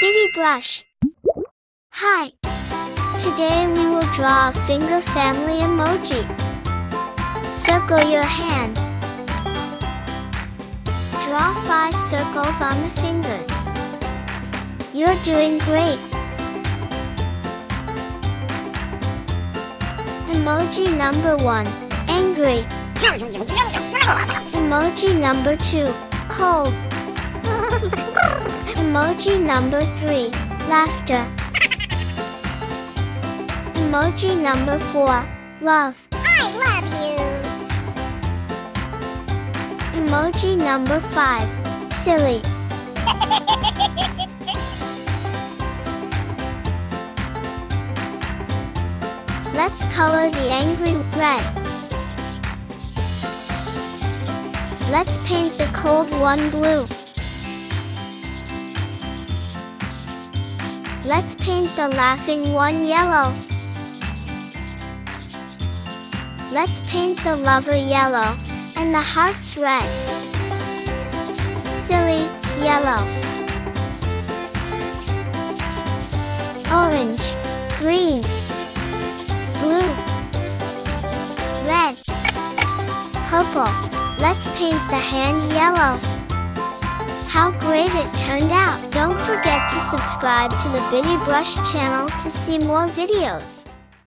BittyBrush. Hi. Today we will draw a finger family emoji. Circle your hand. Draw 5 circles on the fingers. You're doing great. Emoji number 1, angry. Emoji number 2, cold. Emoji number 3, laughter. Emoji number 4, love. I love you. Emoji number 5, silly. Let's color the angry red. Let's paint the cold one blue. Let's paint the laughing one yellow. Let's paint the lover yellow and the hearts red. Silly, yellow. Orange, green, blue, red, purple. Let's paint the hand yellow. How great it turned out! Don't forget to subscribe to the BittyBrush channel to see more videos.